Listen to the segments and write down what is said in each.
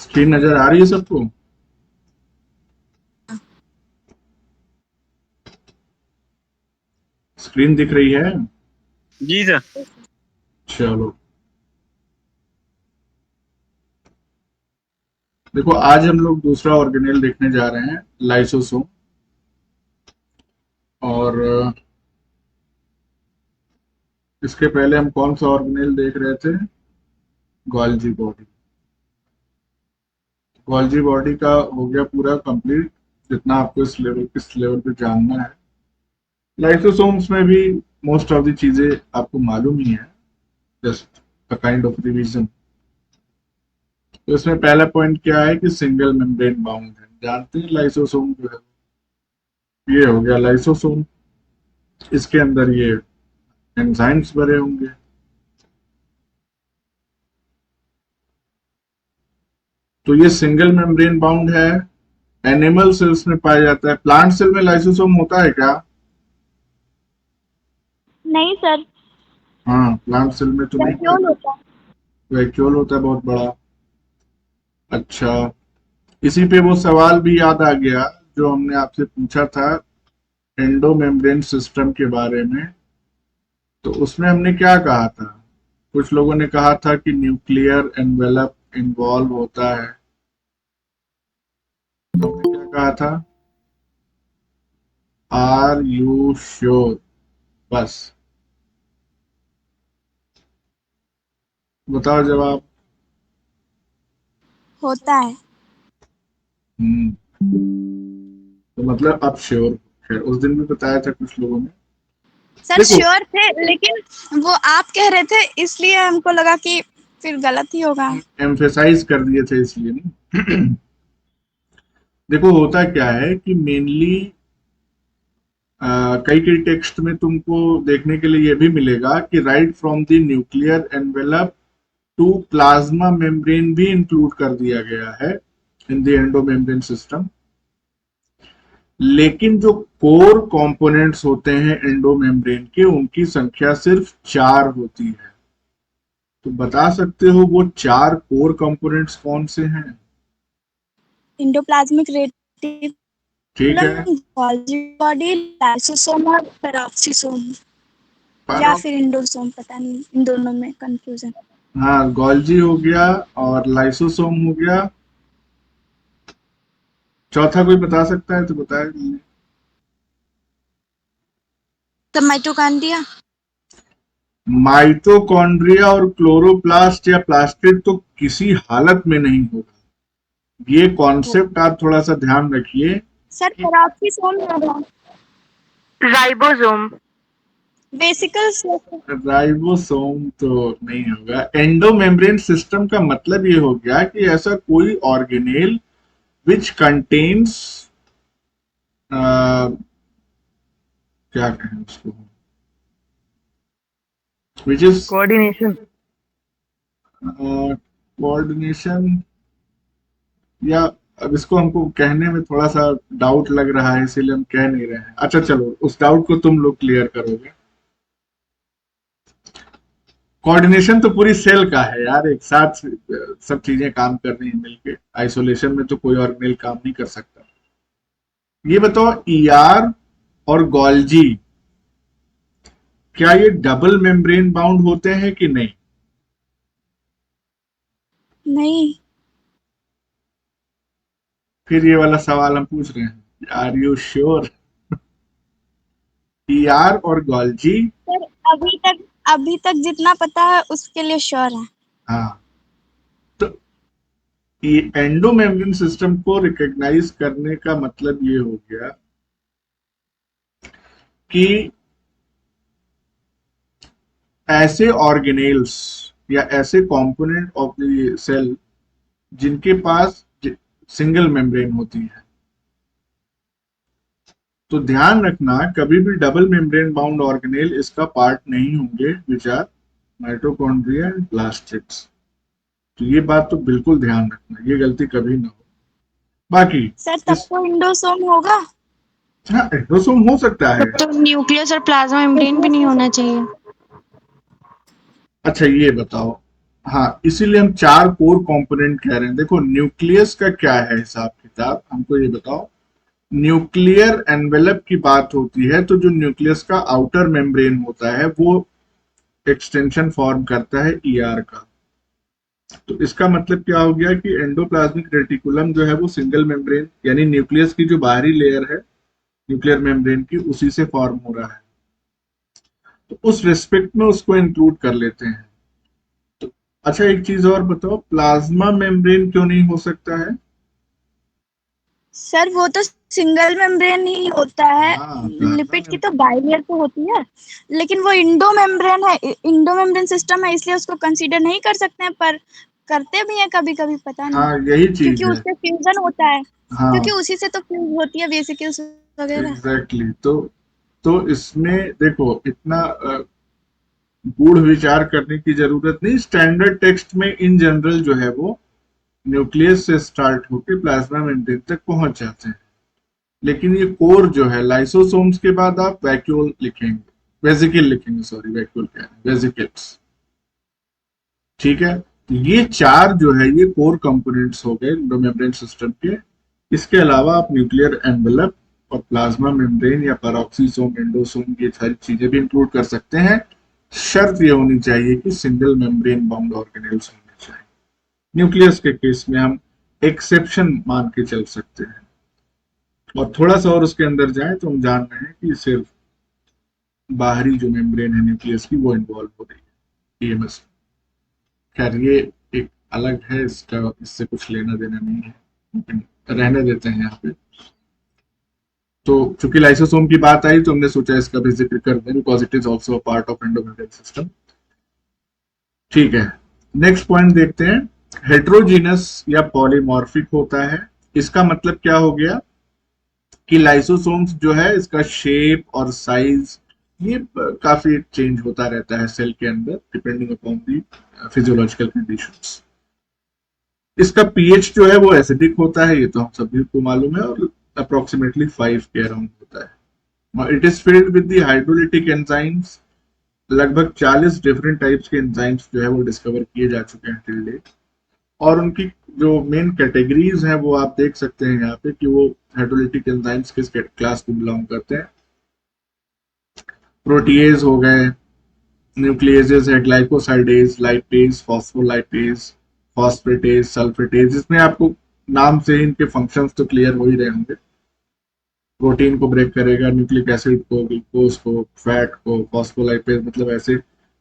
Screen नजर आ रही है सबको? स्क्रीन दिख रही है? जी सर। चलो, देखो आज हम लोग दूसरा ऑर्गेनेल देखने जा रहे हैं, लाइसोसोम। और इसके पहले हम कौन सा ऑर्गेनेल देख रहे थे? Golgi body. गोल्जी बॉडी का हो गया पूरा कंप्लीट, जितना आपको इस लेवल पे जानना है। लाइसोसोम्स में भी मोस्ट ऑफ द चीजें आपको मालूम ही है, just a kind of revision. तो इसमें पहला पॉइंट क्या है कि सिंगल मेम्ब्रेन बाउंड है। जानते हैं लाइसोसोम जो है, ये हो गया लाइसोसोम। इसके अंदर ये एंजाइम्स भरे होंगे। तो ये सिंगल मेम्ब्रेन बाउंड है, एनिमल सेल्स में पाया जाता है। प्लांट सेल में लाइसोसोम होता है क्या? नहीं सर, हाँ, प्लांट सेल में तो नहीं वैक्यूल होता, होता है। वैक्यूल होता है बहुत बड़ा। अच्छा, इसी पे वो सवाल भी याद आ गया जो हमने आपसे पूछा था एंडो मेम्ब्रेन सिस्टम के बारे में। तो उसमें हमने क्या कहा था? कुछ लोगों ने कहा था कि न्यूक्लियर एनवेलप इन्वॉल्व होता है। तो हमने क्या कहा था? Are you sure? बस बताओ जवाब। होता है। तो मतलब आप श्योर? खैर, उस दिन भी बताया था कुछ लोगों ने। सर देखो, श्योर थे, लेकिन वो आप कह रहे थे इसलिए हमको लगा कि फिर गलत ही होगा। एम्फेसाइज कर दिए थे इसलिए नहीं। देखो होता क्या है कि मेनली कई कई टेक्स्ट में तुमको देखने के लिए यह भी मिलेगा कि right from the nuclear envelope to plasma membrane भी इंक्लूड कर दिया गया है in the endomembrane system. लेकिन जो कोर कंपोनेंट्स होते हैं एंडो मेम्ब्रेन के, उनकी संख्या सिर्फ 4 होती है। तो बता सकते हो वो 4 कोर कंपोनेंट्स कौन से हैं? एंडोप्लाज्मिक ठीक है, रेटिकुलम, गोल्गी बॉडी, लाइसोसोम और पेरोक्सिसोम, या पर फिर इंडोसोम, पता नहीं, इन दोनों में कंफ्यूजन। हाँ, गोल्जी हो गया और लाइसोसोम हो गया। चौथा कोई बता सकता है तो बताए। तो माइटोकॉन्ड्रिया। माइटोकॉन्ड्रिया और क्लोरोप्लास्ट या प्लास्टिड तो किसी हालत में नहीं होगा। ये कॉन्सेप्ट आप थोड़ा सा ध्यान रखिए। सर पेरोक्सिसोम होगा। राइबोसोम। वेसिकल। राइबोसोम तो नहीं होगा। एंडोमेम्ब्रेन सिस्टम का मतलब ये हो गया कि ऐसा कोई ऑर्गेनेल विच कंटेन्स, क्या कहें उसको, विच इज कोऑर्डिनेशन। कोऑर्डिनेशन, या अब इसको हमको कहने में थोड़ा सा डाउट लग रहा है, इसीलिए हम कह नहीं रहे हैं। अच्छा चलो, उस डाउट को तुम लोग क्लियर करोगे। कोऑर्डिनेशन तो पूरी सेल का है यार, एक साथ सब चीजें काम कर रही हैं मिलके। आइसोलेशन में तो कोई ऑर्गेनेल काम नहीं कर सकता। ये बताओ, ईआर और गोल्जी क्या ये डबल मेम्ब्रेन बाउंड होते हैं कि नहीं? नहीं। फिर ये वाला सवाल हम पूछ रहे हैं, आर यू श्योर? ईआर और गोल्जी, सर अभी तक जितना पता है उसके लिए श्योर है। हाँ, तो ये एंडो मेम्ब्रेन सिस्टम को रिकॉग्नाइज करने का मतलब ये हो गया कि ऐसे ऑर्गेनेल्स या ऐसे कंपोनेंट ऑफ द सेल जिनके पास सिंगल मेम्ब्रेन होती है। तो ध्यान रखना, कभी भी डबल मेम्ब्रेन बाउंड ऑर्गेनेल इसका पार्ट नहीं होंगे, which are mitochondria and plastids. तो ये बात तो बिल्कुल ध्यान रखना, ये गलती कभी ना हो। बाकी सर तब तो इंडोसोम होगा। हाँ, एंडोसोम हो सकता है। तो न्यूक्लियस और प्लाज्मा मेम्ब्रेन भी नहीं होना चाहिए। अच्छा ये बताओ, हाँ, इसीलिए हम 4 कोर कंपोनेंट कह रहे हैं। देखो न्यूक्लियस का क्या है हिसाब किताब, हमको ये बताओ। न्यूक्लियर एनवेलप की बात होती है तो जो न्यूक्लियस का आउटर मेम्ब्रेन होता है वो एक्सटेंशन फॉर्म करता है ईआर का। तो इसका मतलब क्या हो गया कि एंडोप्लाज्मिक रेटिकुलम जो है वो सिंगल मेम्ब्रेन यानी न्यूक्लियस की जो बाहरी लेयर है न्यूक्लियर मेम्ब्रेन की उसी से फॉर्म हो रहा है। तो उस रिस्पेक्ट में उसको इंक्लूड कर लेते हैं। तो अच्छा एक चीज और बताओ, प्लाज्मा मेम्ब्रेन क्यों नहीं हो सकता है? सर वो तो सिंगल मेम्ब्रेन ही होता है, हाँ, प्लाज्मा लिपिड की तो बाइलेयर तो होती है, लेकिन वो इंडो मेम्ब्रेन है, इंडो मेम्ब्रेन सिस्टम है, इसलिए उसको कंसीडर नहीं कर सकते हैं, पर करते भी हैं कभी कभी, पता नहीं, हाँ यही क्योंकि चीज है। उससे फ्यूजन होता है, क्योंकि हाँ उसी से तो फ्यूज होती है वेसिकल्स वगैरह। एग्जैक्टली तो इसमें देखो इतना गूढ़ विचार करने की जरूरत नहीं। स्टैंडर्ड टेक्स्ट में इन जनरल जो है वो न्यूक्लियस से स्टार्ट होकर प्लाज्मा मेम्ब्रेन तक पहुंच जाते हैं। लेकिन ये कोर जो है लाइसोसोम्स के बाद आप वैक्यूल लिखेंगे, वेसिकल लिखेंगे, सॉरी वैक्यूल क्या है, वेसिकल्स। ठीक है, तो ये 4 जो है ये कोर कंपोनेंट्स हो गए एंडोमेम्ब्रेन सिस्टम के। इसके अलावा आप न्यूक्लियर एनवेलप और प्लाज्मा मेम्ब्रेन या पैरोक्सीसोम एंडोसोम ये सारी चीजें भी इंक्लूड कर सकते हैं। शर्त ये होनी चाहिए कि सिंगल मेम्ब्रेन बाउंड ऑर्गेनेल्स होने चाहिए। न्यूक्लियस के केस में हम एक्सेप्शन मान के चल सकते हैं। और थोड़ा सा और उसके अंदर जाए तो हम जान रहे हैं कि सिर्फ बाहरी जो मेम्ब्रेन है न्यूक्लियस की वो इन्वॉल्व हो रही है ईएमएस। खैर ये एक अलग है, इसका इससे कुछ लेना देना नहीं है, लेकिन रहने देते हैं यहाँ पे। तो चूंकि लाइसोसोम की बात आई तो हमने सोचा इसका भी जिक्र कर दें because it is also part of endomembrane system. ठीक है, नेक्स्ट पॉइंट देखते हैं। हेट्रोजीनस या पॉलीमॉर्फिक होता है। इसका मतलब क्या हो गया कि लाइसोसोम्स जो है इसका शेप और साइज ये काफी चेंज होता रहता है सेल के अंदर depending upon the physiological conditions. इसका पीएच जो है वो एसिडिक होता है, ये तो हम सभी को मालूम है, और अप्रोक्सीमेटली 5 के अराउंड होता है। और it is filled with the hydrolytic enzymes. लगभग 40 डिफरेंट टाइप्स के एंजाइम्स जो है वो डिस्कवर किए जा चुके हैं टिल डेट। और उनकी जो मेन कैटेगरीज हैं वो आप देख सकते हैं यहाँ पे कि वो हाइड्रोलिटिक एंजाइम्स किस क्लास को बिलोंग करते हैं। प्रोटीएज हो गए, न्यूक्लियसेस है, ग्लाइकोसाइडेज, लाइपेज, फॉस्फोलाइपेज, फॉस्फेटेज, सल्फेटेज। इसमें आपको नाम से ही इनके फंक्शंस तो क्लियर हो ही रहे होंगे। प्रोटीन को ब्रेक करेगा, न्यूक्लिक एसिड को, ग्लूकोज को, फैट को। फॉस्फोलाइपेज मतलब ऐसे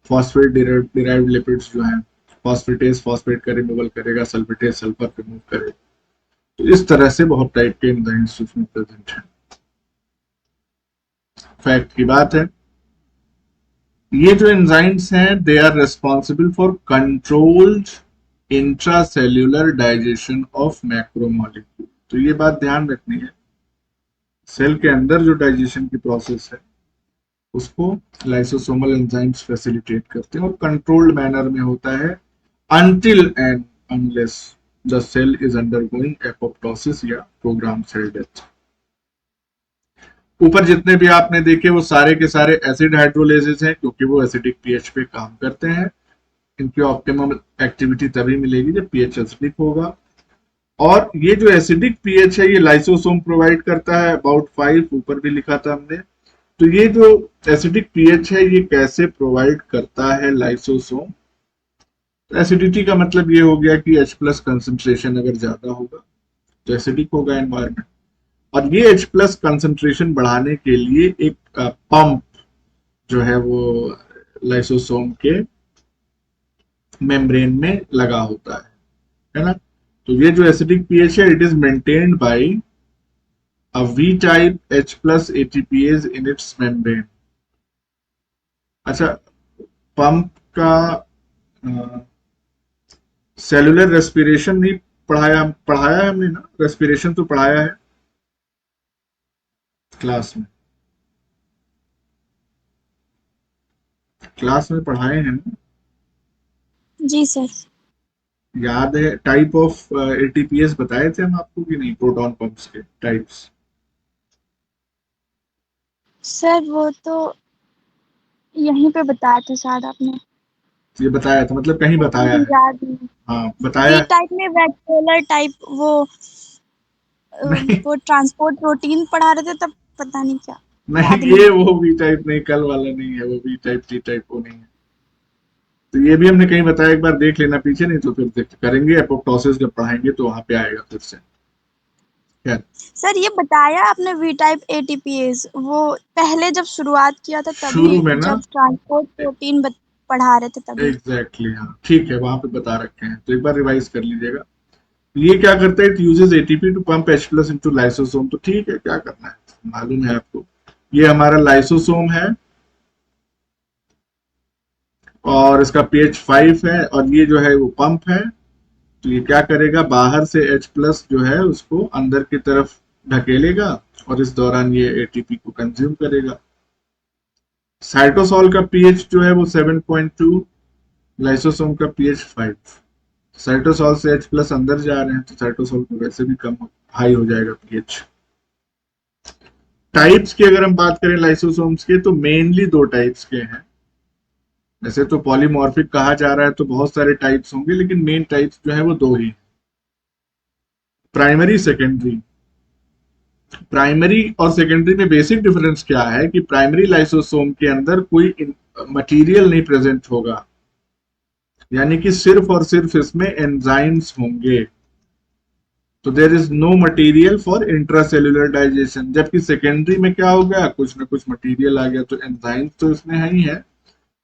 फॉस्फेट डिराइव्ड लिपिड्स जो हैं। फॉस्फेटेज फॉस्फेट का रिमूवल करेगा, सल्फेटेज सल्फर रिमूव करेगा। तो इस तरह से बहुत टाइप के एंजाइम्स उसमें प्रेजेंट है। फैक्ट की बात है, ये जो एंजाइम्स हैं they are responsible for controlled intracellular digestion of macromolecule. तो ये बात ध्यान रखनी है, सेल के अंदर जो डाइजेशन की प्रोसेस है उसको लाइसोसोमल एंजाइम्स फैसिलिटेट करते हैं और कंट्रोल्ड मैनर में होता है until and unless the cell is undergoing apoptosis या प्रोग्राम सेल डेथ। ऊपर जितने भी आपने देखे वो सारे के सारे एसिड हाइड्रोलेजेस हैं क्योंकि वो एसिडिक पीएच पे काम करते हैं। इनकी ऑप्टिमम एक्टिविटी तभी मिलेगी जब पीएच एसिडिक होगा। और ये जो एसिडिक पीएच है ये लाइसोसोम प्रोवाइड करता है अबाउट 5, ऊपर भी लिखा था हमने। तो ये जो एसिडिक पीएच है ये कैसे प्रोवाइड करता है लाइसोसोम? एसिडिटी का मतलब ये हो गया कि H प्लस कंसेंट्रेशन अगर ज्यादा होगा तो एसिडिक होगा एनवायरमेंट। और ये H प्लस कंसेंट्रेशन बढ़ाने के लिए एक पंप जो है वो लाइसोसोम के मेम्ब्रेन में लगा होता है ना। तो ये जो एसिडिक पीएच है it is maintained by a V type H plus ATPase in its membrane। अच्छा, पंप का सेलुलर रेस्पिरेशन नहीं पढ़ाया, पढ़ाया है हमने ना, रेस्पिरेशन तो पढ़ाया है क्लास में, क्लास में पढ़ाए हैं ना? जी सर। याद है टाइप ऑफ एटीपीएस बताए थे हम आपको कि नहीं, प्रोटॉन पंप्स के टाइप्स? सर वो तो यहीं पे बताया था शायद आपने। ये बताया था, मतलब कहीं बताया है। याद नहीं। हाँ बताया बी है। टाइप में वेक्टोलर टाइप नहीं वो ट्रांसपोर्ट प्रोटीन पढ़ा रहे थे तब, पता नहीं क्या, नहीं, याद नहीं। ये वो बी टाइप नहीं, कल वाला नहीं है वो, बी टाइप टी टाइप वो नहीं है। तो ये भी हमने कहीं बताया, एक बार देख लेना पीछे, नहीं तो फिर करेंगे एपोप्टोसिस जब पढ़ाएंगे तो वहां पे आएगा फिर से। खैर, सर ये बताया आपने वी टाइप एटीपीएस, वो पहले जब शुरुआत किया था तभी, शुरू में ना, जब ट्रांसपोर्ट प्रोटीन पढ़ा रहे थे तभी। एग्जैक्टली exactly, हाँ ठीक है, वहां पे बता रखे हैं, तो एक बार रिवाइज कर लीजिएगा। ये क्या करता है, it uses ATP to pump H plus into lysosome. तो ठीक है, क्या करना है मालूम है आपको। ये हमारा लाइसोसोम है और इसका pH 5 है, और ये जो है वो पंप है। तो ये क्या करेगा, बाहर से H प्लस जो है उसको अंदर की तरफ ढकेलेगा, और इस दौरान ये एटीपी को कंज्यूम करेगा। साइटोसॉल का पीएच जो है वो 7.2, लाइसोसोम का पीएच 5। साइटोसॉल से H प्लस अंदर जा रहे हैं तो साइटोसॉल को वैसे भी कम हाई हो जाएगा पीएच। टाइप्स की अगर हम बात करें लाइसोसोम्स के, तो मेनली दो टाइप्स के हैं। वैसे तो पॉलीमॉर्फिक कहा जा रहा है तो बहुत सारे टाइप्स होंगे, लेकिन मेन टाइप्स जो है वो दो ही, प्राइमरी सेकेंडरी। प्राइमरी और सेकेंडरी में बेसिक डिफरेंस क्या है कि प्राइमरी लाइसोसोम के अंदर कोई मटेरियल नहीं प्रेजेंट होगा, यानी कि सिर्फ और सिर्फ इसमें एंजाइम्स होंगे। तो there is no material for intracellular digestion. जबकि सेकेंडरी में क्या हो गया, कुछ ना कुछ मटेरियल आ गया, तो एंजाइम्स तो इसमें है ही है,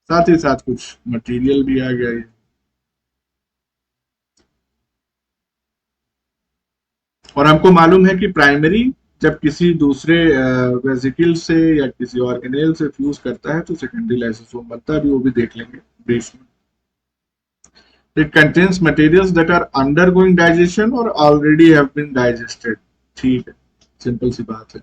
साथ ही साथ कुछ मटेरियल भी आ गया। और हमको मालूम है कि प्राइमरी जब किसी दूसरे वेसिकल से या किसी ऑर्गेनेल से फ्यूज करता है तो सेकेंडरी लाइसोसोम बनता है, अभी वो भी देख लेंगे ब्रीफ में। It contains materials that are undergoing digestion और ऑलरेडी हैव बीन डाइजेस्टेड। ठीक है, सिंपल सी बात है।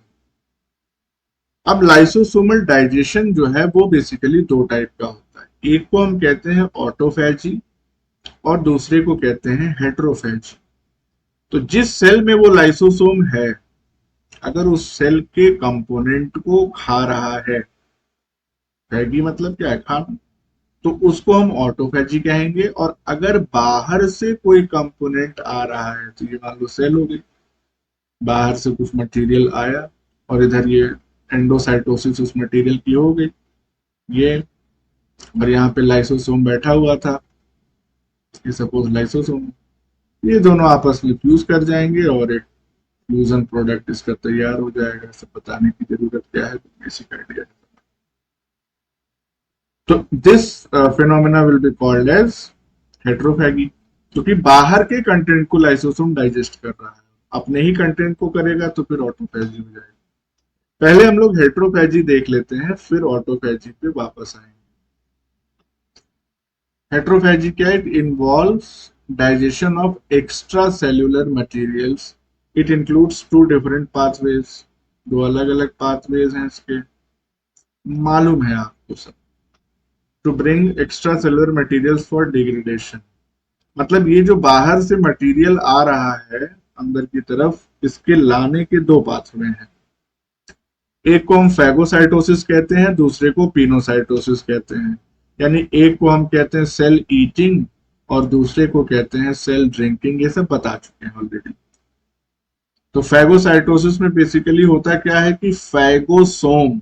अब लाइसोसोमल डाइजेशन जो है वो बेसिकली दो टाइप का होता है, एक को हम कहते हैं ऑटोफैजी और दूसरे को कहते हैं हेट्रोफैजी। तो जिस सेल में वो लाइसोसोम है, अगर उस सेल के कंपोनेंट को खा रहा है, फैगी मतलब क्या है, खाना, तो उसको हम ऑटोफैजी कहेंगे। और अगर बाहर से कोई कंपोनेंट आ रहा है, तो ये मान लो सेल हो गई, बाहर से कुछ मटेरियल आया और इधर ये एंडोसाइटोसिस उस मटेरियल की हो गई, ये, और यहाँ पे लाइसोसोम बैठा हुआ था, ये सपोज लाइसोसोम, ये दोनों आपस में फ्यूज कर जाएंगे और एक फ्यूजन प्रोडक्ट इसका तैयार हो जाएगा। सब बताने की जरूरत क्या है, बेसिक आइडिया। तो this phenomena will be called as heterophagy, क्योंकि बाहर के कंटेंट को लाइसोसोम डाइजेस्ट कर रहा है, अपने ही कंटेंट को करेगा तो फिर ऑटोफैजी हो जाएगा। पहले हम लोग हेट्रोफैजी देख लेते हैं, फिर ऑटोफैजी पे वापस आएंगे। हेट्रोफैजी क्या है, it involves digestion of extracellular materials. It includes two different pathways, दो अलग अलग पाथवेज हैं इसके, मालूम है आपको सब। To bring extracellular materials for degradation, मतलब ये जो बाहर से मटेरियल आ रहा है अंदर की तरफ, इसके लाने के दो पाथवे हैं। एक को हम फैगोसाइटोसिस कहते हैं, दूसरे को पिनोसाइटोसिस कहते हैं। यानी एक को हम कहते हैं सेल ईटिंग और दूसरे को कहते हैं सेल ड्रिंकिंग। ये सब बता चुके हैं ऑलरेडी। तो फैगोसाइटोसिस में बेसिकली होता क्या है कि फैगोसोम,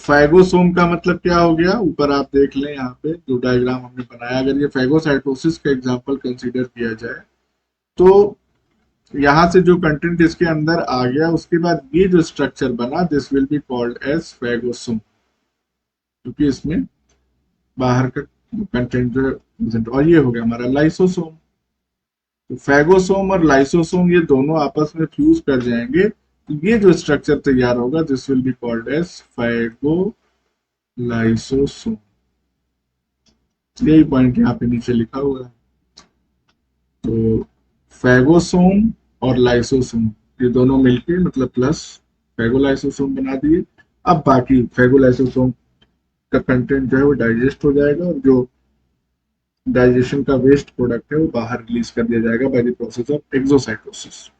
फैगोसोम का मतलब क्या हो गया, ऊपर आप देख लें यहाँ पे जो डायग्राम हमने बनाया, अगर ये फैगोसाइटोसिस का एग्जांपल कंसीडर किया जाए, तो यहां से जो कंटेंट इसके अंदर आ गया, उसके बाद ये जो स्ट्रक्चर बना, this will be called as phagosome, क्योंकि इसमें बाहर का कंटेंट जो प्रेजेंट, और ये हो गया हमारा लाइसोसोम। तो फैगोसोम और लाइसोसोम ये दोनों आपस में फ्यूज कर जाएंगे, तो ये जो स्ट्रक्चर तैयार होगा, this will be called as phagolysosome. यही पॉइंट यहाँ पे नीचे लिखा हुआ है। तो फैगोसोम और लाइसोसोम ये दोनों मिलके मतलब प्लस फैगोलाइसोसोम बना दिए। अब बाकी फैगोलाइसोसोम का कंटेंट जो है वो डाइजेस्ट हो जाएगा, और जो डाइजेशन का वेस्ट प्रोडक्ट है वो बाहर रिलीज कर दिया जाएगा by the process of exocytosis.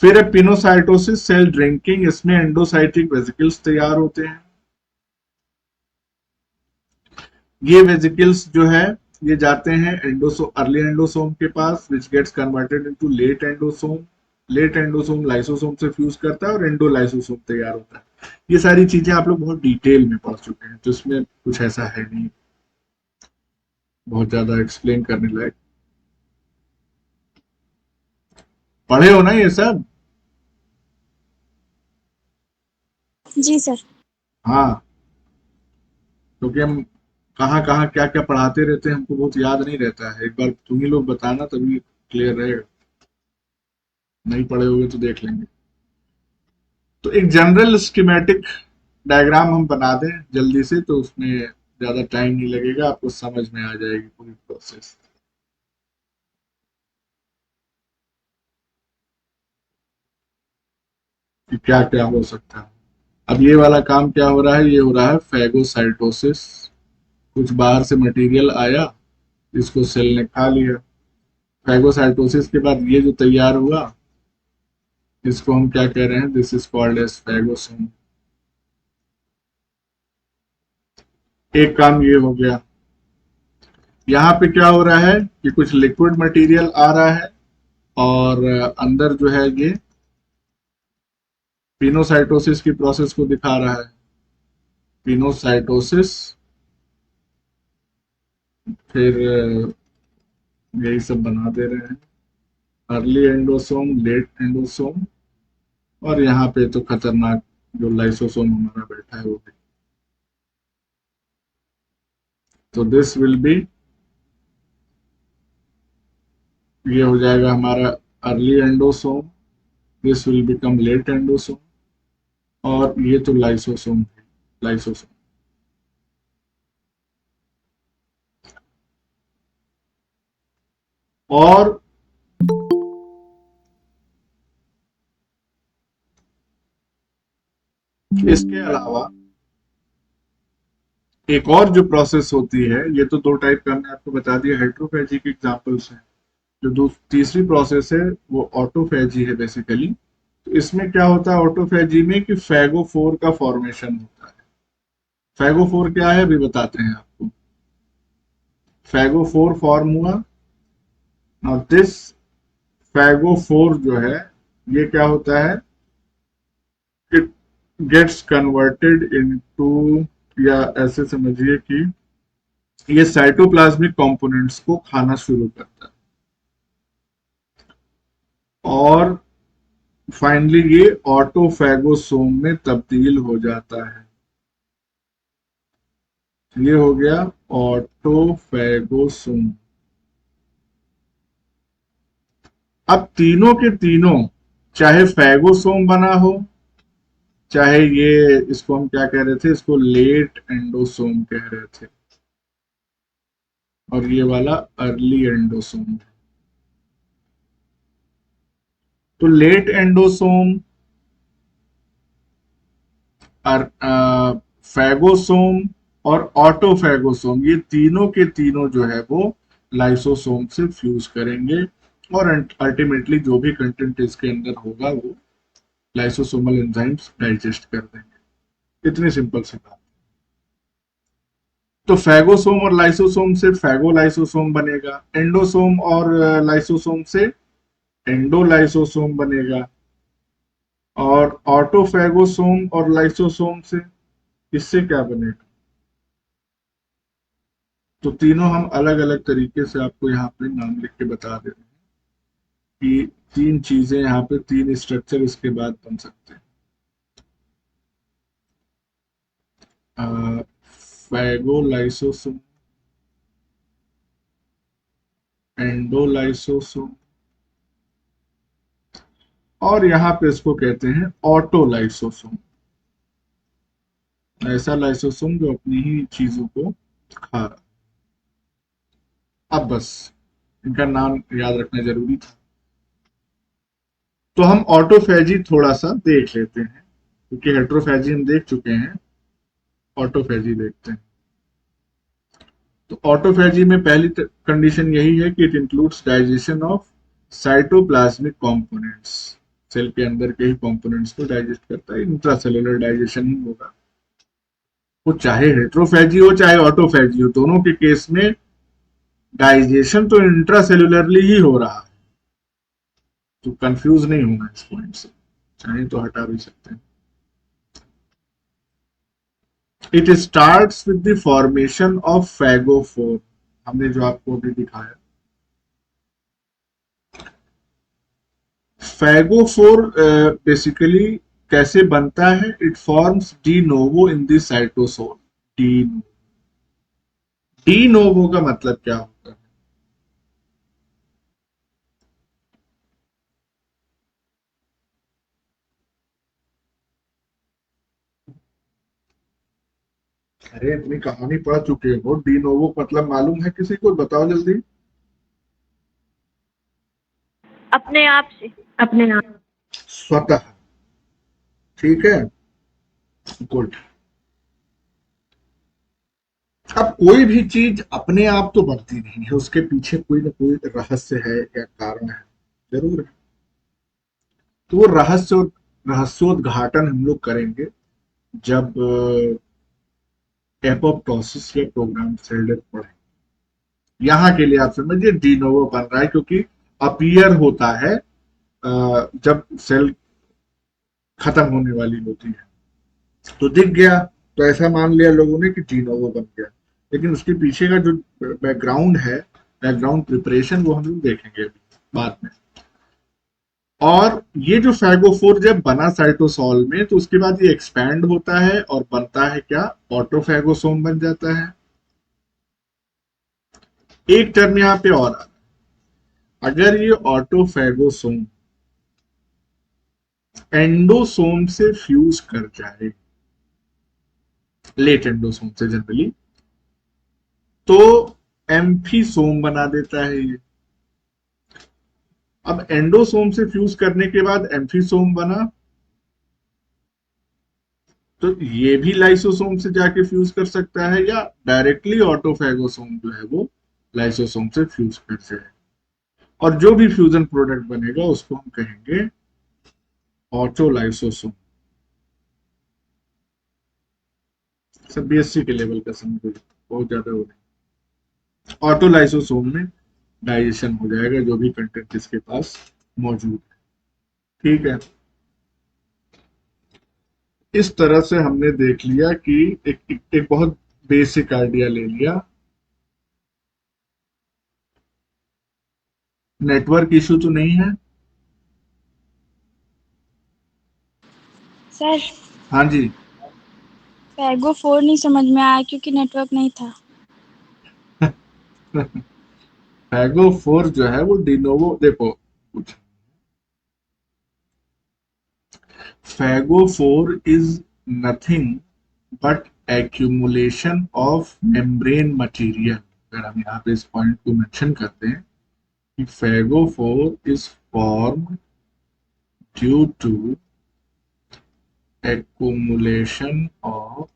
फिर है पिनोसाइटोसिस, सेल ड्रिंकिंग। इसमें एंडोसाइटिक वेसिकल्स तैयार होते हैं। ये वेजिकल्स जो है ये जाते हैं एंडोसोम, अर्ली एंडोसोम के पास, which gets converted into late endosome. Late endosome lysosome से फ्यूज करता है और एंडोलाइसोसोम तैयार होता है। ये सारी चीजें आप लोग बहुत डिटेल में पढ़ चुके हैं, तो इसमें कुछ ऐसा है नहीं बहुत ज्यादा एक्सप्लेन करने लायक। पढ़े हो ना ये सब? जी सर। हाँ, क्योंकि हम कहाँ कहाँ क्या क्या पढ़ाते रहते हैं, हमको बहुत याद नहीं रहता है। एक बार तुम ही लोग बताना तभी क्लियर रहेगा, नहीं पढ़े होगे तो देख लेंगे। तो एक जनरल स्कीमेटिक डायग्राम हम बना दें जल्दी से, तो उसमें ज्यादा टाइम नहीं लगेगा, आपको समझ में आ जाएगी पूरी प्रोसेस कि क्या क्या हो सकता है। अब ये वाला काम क्या हो रहा है, ये हो रहा है फैगोसाइटोसिस। कुछ बाहर से मटेरियल आया, इसको सेल ने खा लिया। फैगोसाइटोसिस के बाद ये जो तैयार हुआ, इसको हम क्या कह रहे हैं, this is called as phagosome. एक काम ये हो गया। यहाँ पे क्या हो रहा है कि कुछ लिक्विड मटेरियल आ रहा है और अंदर जो है ये पिनोसाइटोसिस की प्रोसेस को दिखा रहा है। पिनोसाइटोसिस, फिर यही सब बना दे रहे हैं, अर्ली एंडोसोम, लेट एंडोसोम, और यहाँ पे तो खतरनाक जो लाइसोसोम हमारा बैठा है वो भी। तो दिस विल बी, ये हो जाएगा हमारा early endosome, this will become late endosome, और ये तो लाइसोसोम है, लाइसोसोम। और इसके अलावा एक और जो प्रोसेस होती है, ये तो दो टाइप का हमने आपको बता दिया हेट्रोफैजी के एग्जांपल्स हैं। जो तीसरी प्रोसेस है वो ऑटोफैजी है बेसिकली। तो इसमें क्या होता है ऑटोफैजी में कि फैगोफोर का फॉर्मेशन होता है। फैगोफोर क्या है अभी बताते हैं आपको। फैगोफोर फॉर्म हुआ, और दिस फैगोफोर जो है ये क्या होता है, इट गेट्स कन्वर्टेड इनटू, या ऐसे समझिए कि ये साइटोप्लाज्मिक कंपोनेंट्स को खाना शुरू करता है, और फाइनली ये ऑटोफैगोसोम में तब्दील हो जाता है। ये हो गया ऑटोफैगोसोम। अब तीनों के तीनों, चाहे फैगोसोम बना हो, चाहे ये, इसको हम क्या कह रहे थे, इसको लेट एंडोसोम कह रहे थे, और ये वाला अर्ली एंडोसोम। तो लेट एंडोसोम, फैगोसोम और ऑटोफैगोसोम, ये तीनों के तीनों जो है वो लाइसोसोम से फ्यूज करेंगे, और अल्टीमेटली जो भी कंटेंट इसके अंदर होगा वो लाइसोसोमल एंजाइम्स डाइजेस्ट कर देंगे। इतनी सिंपल सी बात। तो फैगोसोम और लाइसोसोम से फैगोलाइसोसोम बनेगा, एंडोसोम और लाइसोसोम से एंडोलाइसोसोम बनेगा, और ऑटोफैगोसोम और लाइसोसोम से, इससे क्या बनेगा। तो तीनों हम अलग अलग तरीके से आपको यहाँ पे नाम लिख के बता दे रहे हैं कि तीन चीजें यहाँ पे, तीन स्ट्रक्चर इसके बाद बन सकते हैं। फैगोलाइसोसोम, एंडोलाइसोसोम, और यहाँ पे इसको कहते हैं ऑटोलाइसोसोम। ऐसा लाइसोसोम जो अपनी ही चीजों को खा रहा। अब बस इनका नाम याद रखना जरूरी था। तो हम ऑटोफैजी थोड़ा सा देख लेते हैं, क्योंकि हेट्रोफैजी हम देख चुके हैं, ऑटोफैजी देखते हैं। तो ऑटोफैजी में पहली कंडीशन यही है कि it includes digestion of cytoplasmic components. Cell के अंदर के ही कंपोनेंट्स को डाइजेस्ट करता है, इंट्रासेलुलर डाइजेशन ही होगा। वो चाहे हेट्रोफैजी हो चाहे ऑटोफैजी हो, दोनों के केस में डाइजेशन तो इंट्रासेल्युलरली ही हो रहा है, तो कंफ्यूज नहीं होना इस पॉइंट से, चाहे तो हटा भी सकते हैं। It starts with the formation of phagophore, हमने जो आपको अभी दिखाया। फैगोफोर बेसिकली कैसे बनता है? It forms de novo in the cytosol. D de novo का मतलब क्या होता है? अरे इतनी कहानी पढ़ चुके हो, डी नोवो मतलब मालूम है किसी को? बताओ जल्दी। अपने आप से। अपने आप। स्वतः। ठीक है, गुड। अब कोई भी चीज अपने आप तो बनती नहीं है, उसके पीछे कोई ना कोई रहस्य है या कारण है, जरूर है। तो वो रहस्योद्घाटन हम लोग करेंगे जब एपोप्टोसिस या प्रोग्राम सेल डेथ पढ़ेंगे। यहाँ के लिए आप समझिए डी नोवो बन रहा है क्योंकि अपीयर होता है जब सेल खत्म होने वाली होती है, तो दिख गया, तो ऐसा मान लिया लोगों ने कि डी नोवो बन गया। लेकिन उसके पीछे का जो बैकग्राउंड है, बैकग्राउंड प्रिपरेशन, वो हम लोग देखेंगे बाद में। और ये जो फैगोफोर जब बना साइटोसॉल में, तो उसके बाद ये एक्सपैंड होता है और बनता है क्या? ऑटोफैगोसोम बन जाता है। एक टर्म यहां पे और आ रहा है, अगर ये ऑटोफैगोसोम एंडोसोम से फ्यूज कर जाए, लेट एंडोसोम से जनरली, तो एम्फीसोम बना देता है ये। अब एंडोसोम से फ्यूज करने के बाद एम्फीसोम बना, तो ये भी लाइसोसोम से जाके फ्यूज कर सकता है, या डायरेक्टली ऑटोफैगोसोम जो है वो लाइसोसोम से फ्यूज कर जाए। और जो भी फ्यूजन प्रोडक्ट बनेगा उसको हम कहेंगे ऑटोलाइसोसोम। सब बीएससी के लेवल का समझो, बहुत ज्यादा हो गया। ऑटोलाइसोसोम में डाइजेशन हो जाएगा जो भी कंटेंट इसके पास मौजूद है। ठीक है, इस तरह से हमने देख लिया कि एक बहुत बेसिक आइडिया ले लिया। नेटवर्क इशू तो नहीं है? सर हाँ जी। फैगो 4 नहीं समझ में आया क्योंकि नेटवर्क नहीं था। फैगो 4 जो है वो डिनोवो, देखो कुछ, फैगो 4 is nothing but accumulation of membrane material. अगर हम यहाँ पे इस पॉइंट को मेंशन करते हैं कि phagophore 4 is form due to accumulation of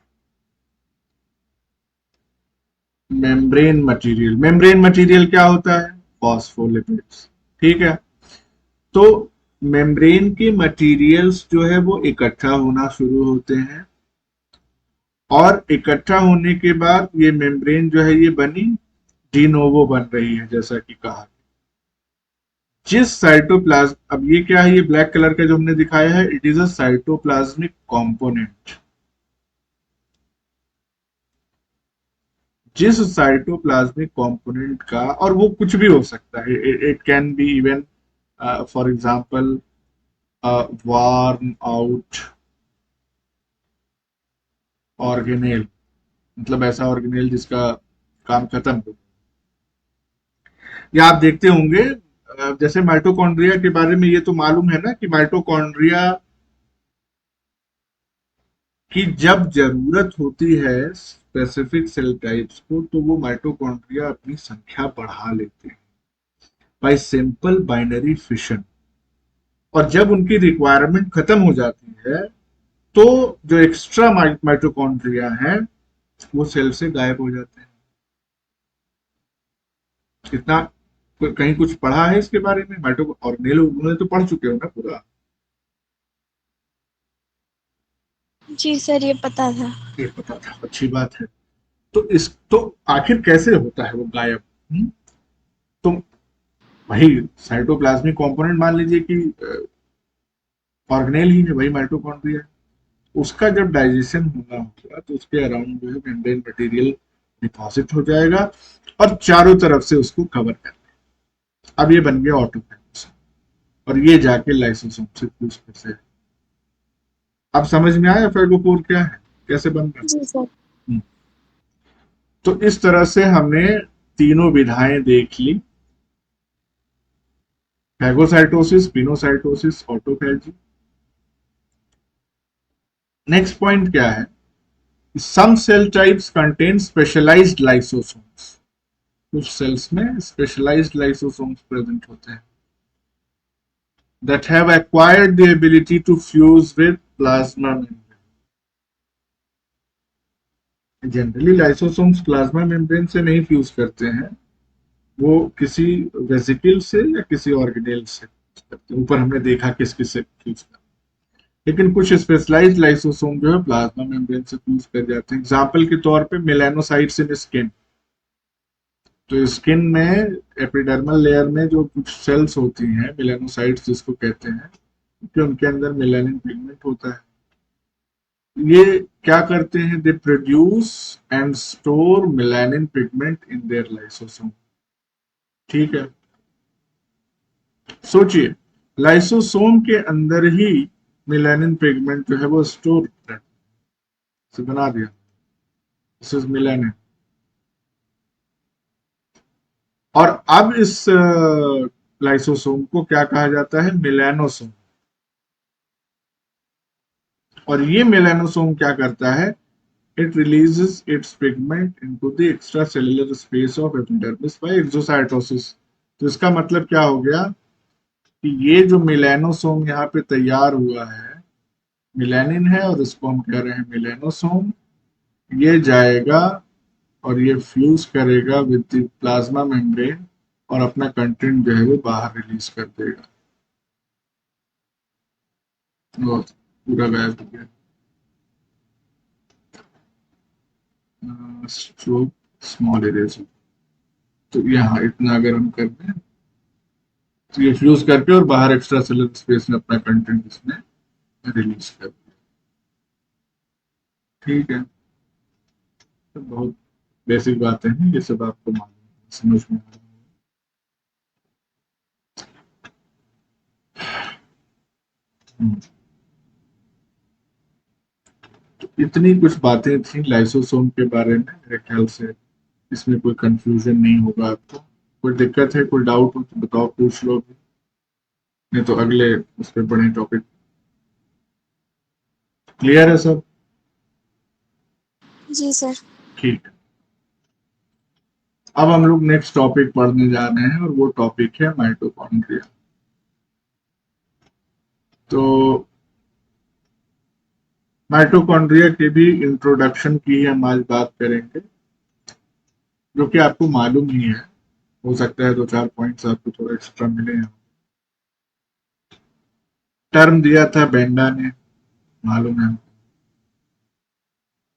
membrane material. Membrane material क्या होता है? फॉस्फोलिपिड्स। ठीक है, तो मेम्ब्रेन के मटेरियल्स जो है वो इकट्ठा होना शुरू होते हैं, और इकट्ठा होने के बाद ये मेम्ब्रेन जो है ये बनी डिनोवो बन रही है, जैसा कि कहा। जिस साइटोप्लाज्म, अब ये क्या है? ये ब्लैक कलर का जो हमने दिखाया है, it is a cytoplasmic component. जिस साइटोप्लाज्मिक कंपोनेंट का, और वो कुछ भी हो सकता है, it can be even for example worn out organelle, मतलब ऐसा ऑर्गेनेल जिसका काम खत्म हो। या आप देखते होंगे जैसे माइटोकॉन्ड्रिया के बारे में ये तो मालूम है ना कि माइटोकॉन्ड्रिया की जब जरूरत होती है स्पेसिफिक सेल टाइप्स को, तो वो माइटोकॉन्ड्रिया अपनी संख्या बढ़ा लेते हैं बाय सिंपल बाइनरी फिशन। और जब उनकी रिक्वायरमेंट खत्म हो जाती है, तो जो एक्स्ट्रा माइटोकॉन्ड्रिया है वो सेल से गायब हो जाते हैं। इतना कहीं कुछ पढ़ा है इसके बारे में? माइटो ऑर्गेनेल उन्होंने तो पढ़ चुके हो ना पूरा। जी सर, ये पता था। ये पता था, अच्छी बात है। तो आखिर कैसे होता है वो गायब? तो वही साइटोप्लाज्मिक कंपोनेंट मान लीजिए कि ऑर्गेनेल ही है, वही माइटोकॉन्ड्रिया है। उसका जब डाइजेशन होना होगा तो उसके अराउंड जो है मेम्ब्रेन मटेरियल डिपॉजिट हो जाएगा और चारों तरफ से उसको कवर कर देगा। अब ये बन गया ऑटोफैगस और ये जाके लाइसोसोम से फ्यूज करते हैं। अब समझ में आया फैगोपोर क्या है, कैसे बन रहा जी सर। है? तो इस तरह से हमने तीनों विधाएं देख ली, phagocytosis, pinocytosis, autophagy. Next point क्या है? Some cell types contain specialized lysosomes. कुछ सेल्स में स्पेशलाइज्ड लाइसोसोम्स प्रेजेंट होते हैं that have acquired the ability to fuse with plasma membrane. Generally lysosomes plasma membrane से नहीं फ्यूज करते हैं, वो किसी वेसिकल से या किसी ऑर्गेनेल से फ्यूज करते हैं। ऊपर हमने देखा किस किस से फ्यूज करते हैं, लेकिन कुछ स्पेशलाइज्ड लाइसोसोम जो है प्लाज्मा मेम्ब्रेन से फ्यूज कर जाते हैं। एग्जाम्पल के तौर पे मेलानोसाइट्स इन स्किन। तो स्किन में एपिडर्मल लेयर में जो कुछ सेल्स होती हैं मेलानोसाइट्स जिसको कहते हैं, क्योंकि उनके अंदर मेलानिन पिगमेंट होता है, ये क्या करते हैं? They produce and store melanin pigment in their lysosome. ठीक है, सोचिए लाइसोसोम के अंदर ही मेलानिन पिगमेंट जो है वो स्टोर से बना दिया, दिस इज मेलानिन। और अब इस लाइसोसोम को क्या कहा जाता है? मेलानोसोम। और ये मेलानोसोम क्या करता है? It releases its pigment into the extracellular space of epidermis by exocytosis। तो इसका मतलब क्या हो गया कि ये जो मेलानोसोम यहाँ पे तैयार हुआ है, मेलानिन है और इसको हम कह रहे हैं मेलानोसोम, ये जाएगा और ये फ्यूज करेगा विद द प्लाज्मा मेम्ब्रेन और अपना कंटेंट जो है वो बाहर रिलीज कर देगा और पूरा गायब हो गया। Stroke small eraser. तो यहाँ इतना अगर हम कर दें तो ये फ्यूज करके और बाहर एक्स्ट्रा सेलुलर स्पेस में अपना कंटेंट इसमें रिलीज कर दिया। ठीक है, तो बहुत बेसिक बातें हैं, ये सब आपको मालूम समझ में आ रहा है। तो इतनी कुछ बातें थी लाइसोसोम के बारे में, मेरे ख्याल से इसमें कोई कंफ्यूजन नहीं होगा आपको। कोई दिक्कत है, कोई डाउट हो तो बताओ, पूछ लो भी, नहीं तो अगले उस पर बढ़े टॉपिक। क्लियर है सब? जी सर। ठीक है, अब हम लोग नेक्स्ट टॉपिक पढ़ने जा रहे हैं और वो टॉपिक है माइटोकॉन्ड्रिया। तो माइटोकॉन्ड्रिया के भी इंट्रोडक्शन की हम आज बात करेंगे, जो कि आपको मालूम ही है। हो सकता है दो चार पॉइंट्स आपको थोड़ा एक्स्ट्रा मिले हैं। टर्म दिया था बेंडा ने, मालूम है।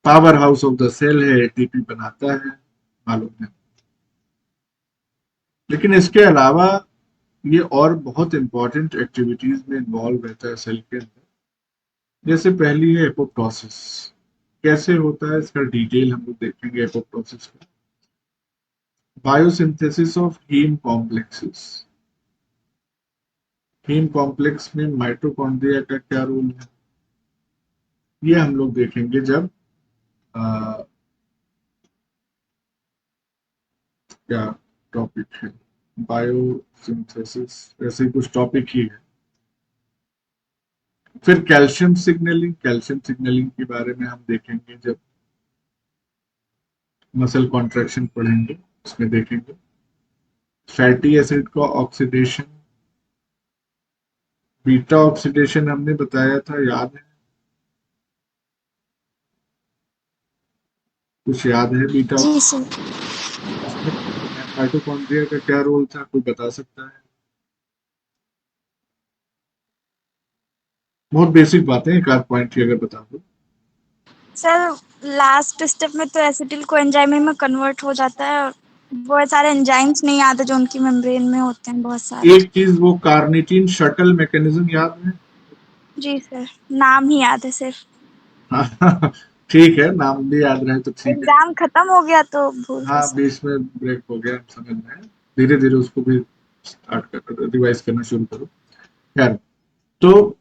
Power house of the cell है, एटीपी बनाता है, मालूम है। लेकिन इसके अलावा ये और बहुत इंपॉर्टेंट एक्टिविटीज में इन्वॉल्व रहता है सेल के अंदर। जैसे पहली है एपोप्टोसिस। कैसे होता है इसका डिटेल हम लोग देखेंगे एपोप्टोसिस का। Biosynthesis of heme complexes. Heme complex में माइटोकॉन्ड्रिया का क्या रोल है, ये हम लोग देखेंगे जब क्या टॉपिक है, बायोसिंथेसिस, ऐसे कुछ टॉपिक ही है। फिर कैल्शियम सिग्नलिंग, कैल्शियम सिग्नलिंग के बारे में हम देखेंगे जब मसल कॉन्ट्रैक्शन पढ़ेंगे, उसमें देखेंगे। फैटी एसिड का ऑक्सीडेशन, बीटा ऑक्सीडेशन हमने बताया था, याद है? कुछ याद है बीटा? जी सर। उसमें माइटोकॉन्ड्रिया का क्या रोल था, कोई बता सकता है? बहुत बेसिक बातें, एक आध पॉइंट ही अगर बता दो। सर लास्ट स्टेप में तो एसिटिल को एंजाइम में कन्वर्ट हो जाता है और वो सारे एंजाइम्स नहीं आते जो उनकी मेम्ब्रेन में होते हैं बहुत सारे। एक चीज वो कार्निटीन शटल मैकेनिज्म याद है? जी सर, नाम ही याद है सिर्फ। ठीक है, नाम भी याद रहे तो ठीक है। एग्जाम खत्म हो गया तो भूल गए हाँ, सर। बीच में ब्रेक हो गया, समझ में आया। धीरे धीरे उसको भी स्टार्ट कर, रिवाइज करना शुरू करो। खैर, तो